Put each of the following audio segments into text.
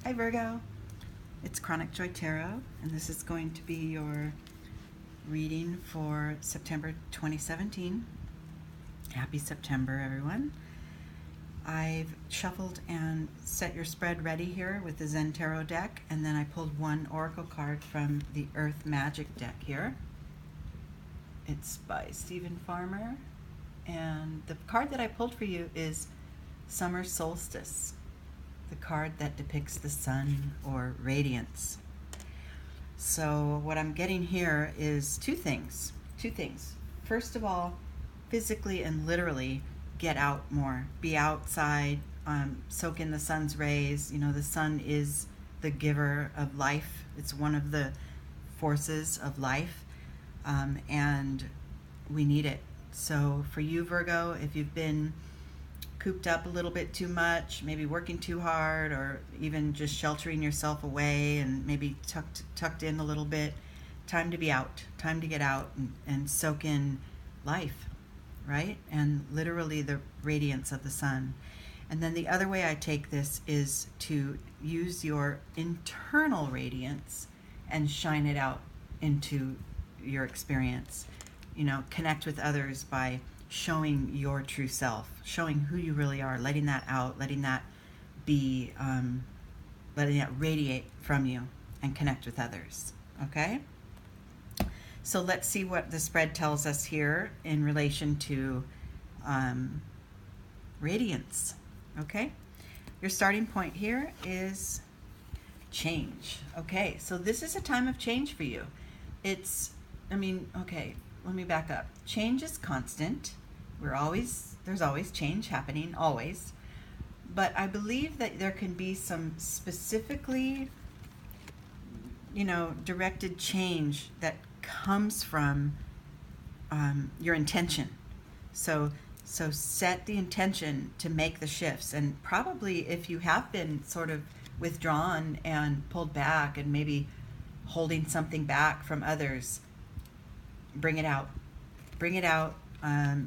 Hi Virgo, it's Chronic Joy Tarot, and this is going to be your reading for September 2017. Happy September, everyone. I've shuffled and set your spread ready here with the Zen Tarot deck, and then I pulled one oracle card from the Earth Magic deck here. It's by Stephen Farmer, and the card that I pulled for you is Summer Solstice, the card that depicts the sun or radiance. So what I'm getting here is two things. First of all, physically and literally get out more. Be outside, soak in the sun's rays. You know, the sun is the giver of life. It's one of the forces of life, and we need it. So for you, Virgo, if you've been cooped up a little bit too much, maybe working too hard, or even just sheltering yourself away and maybe tucked in a little bit, time to be out, time to get out and soak in life, right? And literally the radiance of the sun. And then the other way I take this is to use your internal radiance and shine it out into your experience. You know, connect with others by showing your true self, showing who you really are, letting that out, letting that be, letting that radiate from you and connect with others, okay? So let's see what the spread tells us here in relation to radiance, okay? Your starting point here is change, okay? So this is a time of change for you. Okay, let me back up. Change is constant. There's always change happening, always. But I believe that there can be some specifically, directed change that comes from your intention. So set the intention to make the shifts. And probably if you have been sort of withdrawn and pulled back and maybe holding something back from others, bring it out.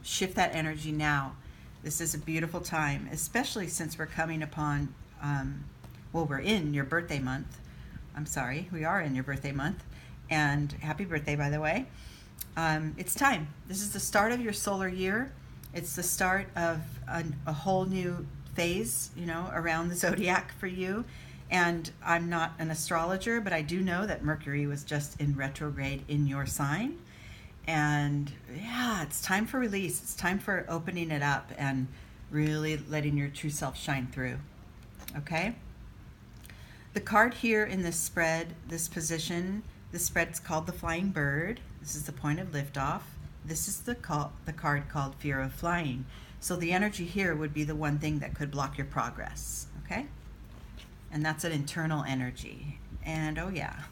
Shift that energy now. This is a beautiful time, especially since we're coming upon, we're in your birthday month. We are in your birthday month. And happy birthday, by the way. It's time. This is the start of your solar year. It's the start of a whole new phase, around the zodiac for you. And I'm not an astrologer, but I do know that Mercury was just in retrograde in your sign. And yeah, it's time for release. It's time for opening it up and really letting your true self shine through. Okay? The card here in this spread, this spread's called the Flying Bird. This is the point of liftoff. This is the card called Fear of Flying. So the energy here would be the one thing that could block your progress. Okay? And that's an internal energy. And oh yeah,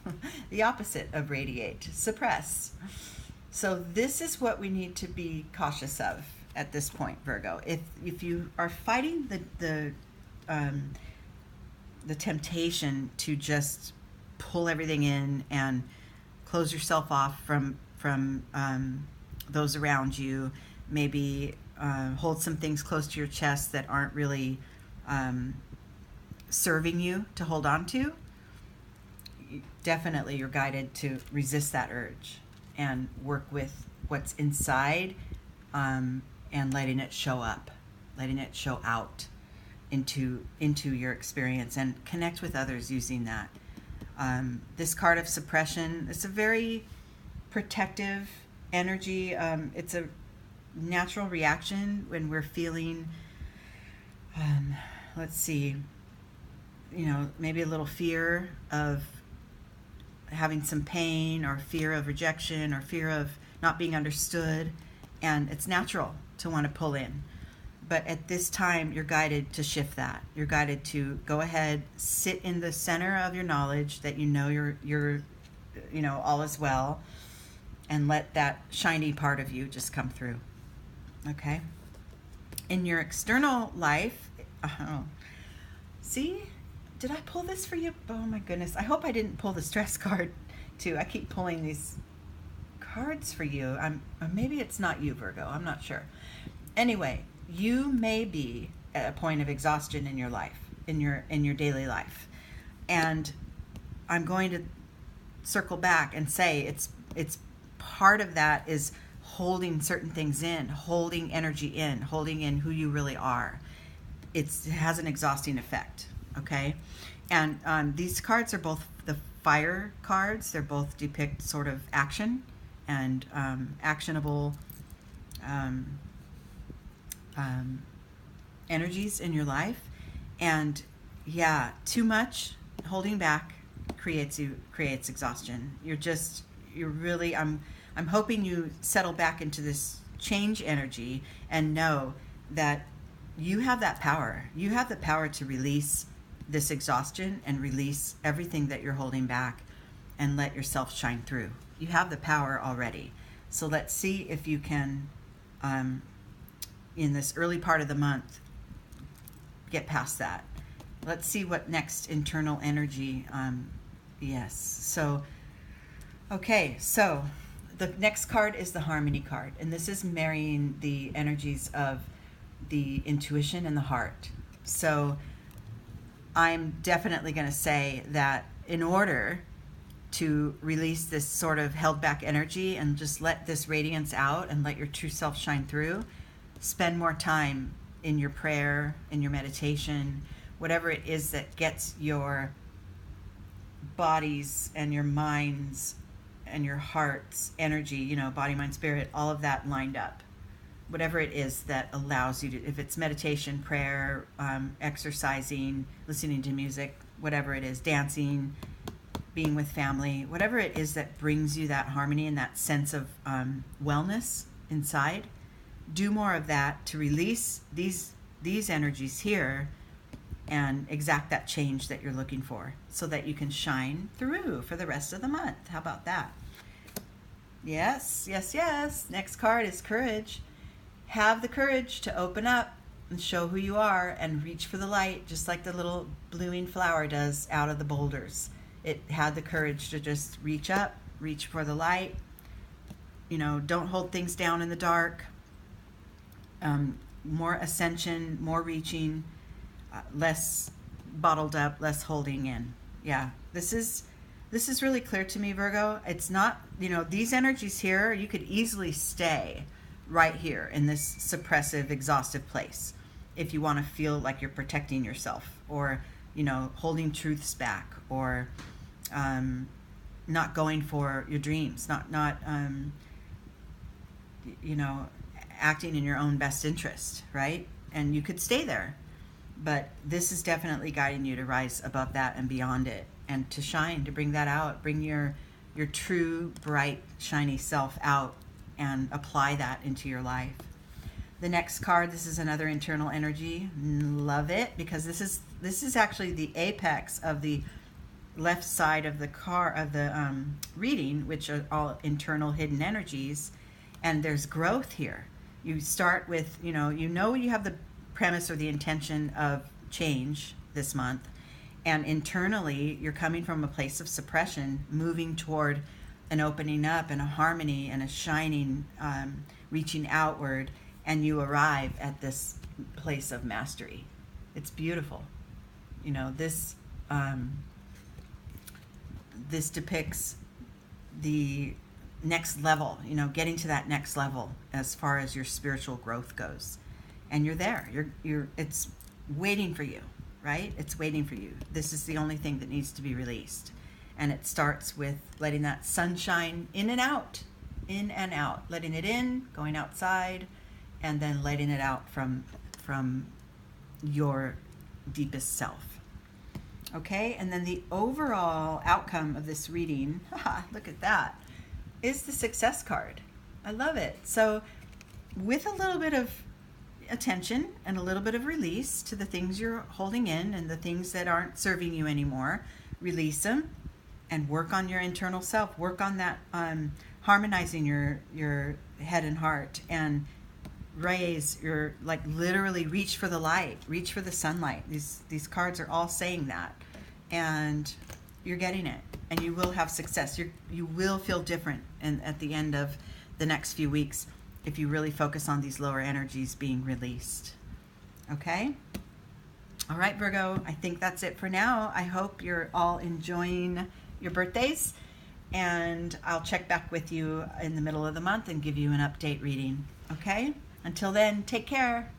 the opposite of radiate, suppress. So this is what we need to be cautious of at this point, Virgo. If you are fighting the temptation to just pull everything in and close yourself off from those around you, maybe hold some things close to your chest that aren't really serving you to hold on to, definitely you're guided to resist that urge and work with what's inside, and letting it show up, letting it show out into your experience, and connect with others using that. This card of suppression, it's a very protective energy. It's a natural reaction when we're feeling, maybe a little fear of having some pain, or fear of rejection, or fear of not being understood, and it's natural to want to pull in. But at this time, you're guided to shift that. You're guided to go ahead, sit in the center of your knowledge that you're all is well, and let that shiny part of you just come through. Okay? In your external life, see? Did I pull this for you? Oh my goodness. I hope I didn't pull the stress card too. I keep pulling these cards for you. Maybe it's not you, Virgo. I'm not sure. Anyway, you may be at a point of exhaustion in your life, in your daily life. And I'm going to circle back and say it's part of that is holding certain things in, holding energy in, holding in who you really are. It has an exhausting effect, okay? And these cards are both the fire cards. They're both depict sort of action and actionable energies in your life. And yeah, too much holding back creates exhaustion. You're really, I'm hoping you settle back into this change energy and know that you have that power. You have the power to release this exhaustion and release everything that you're holding back and let yourself shine through. You have the power already. So let's see if you can, in this early part of the month, get past that. Let's see what next internal energy, yes. So, okay, so the next card is the Harmony card. And this is marrying the energies of the intuition and the heart. So I'm definitely going to say that in order to release this sort of held back energy and just let this radiance out and let your true self shine through, spend more time in your prayer, in your meditation, whatever it is that gets your bodies and your minds and your heart's energy, you know, body, mind, spirit, all of that lined up. Whatever it is that allows you to, if it's meditation, prayer, exercising, listening to music, whatever it is, dancing, being with family, whatever it is that brings you that harmony and that sense of wellness inside, do more of that to release these energies here and exact that change that you're looking for so that you can shine through for the rest of the month. How about that? Yes, yes, yes. Next card is Courage. Have the courage to open up and show who you are and reach for the light, just like the little blooming flower does out of the boulders. It had the courage to just reach up, reach for the light. You know, don't hold things down in the dark. More ascension, more reaching, less bottled up, less holding in. Yeah, this is really clear to me, Virgo. It's not, you know, these energies here, you could easily stay right here in this suppressive, exhaustive place if you want to feel like you're protecting yourself or, you know, holding truths back or not going for your dreams, not you know, acting in your own best interest, right? And you could stay there, but this is definitely guiding you to rise above that and beyond it and to shine, to bring that out, bring your true, bright, shiny self out and apply that into your life. The next card, this is another internal energy. Love it, because this is actually the apex of the left side of the reading, which are all internal hidden energies, and there's growth here. You start with, you have the premise or the intention of change this month, and internally you're coming from a place of suppression, moving toward an opening up and a harmony and a shining, reaching outward, and you arrive at this place of mastery. It's beautiful. You know, this depicts the next level, you know, getting to that next level as far as your spiritual growth goes. And you're there. It's waiting for you, right? It's waiting for you. This is the only thing that needs to be released. And it starts with letting that sunshine in and out, letting it in, going outside, and then letting it out from your deepest self. Okay, and then the overall outcome of this reading, look at that, is the Success card. I love it. So with a little bit of attention and a little bit of release to the things you're holding in and the things that aren't serving you anymore, release them and work on your internal self. Work on that, harmonizing your head and heart, and literally reach for the light, reach for the sunlight. These cards are all saying that, and you're getting it, and you will have success. You will feel different at the end of the next few weeks if you really focus on these lower energies being released. Okay? All right, Virgo, I think that's it for now. I hope you're all enjoying your birthdays, and I'll check back with you in the middle of the month and give you an update reading. Okay? Until then, take care.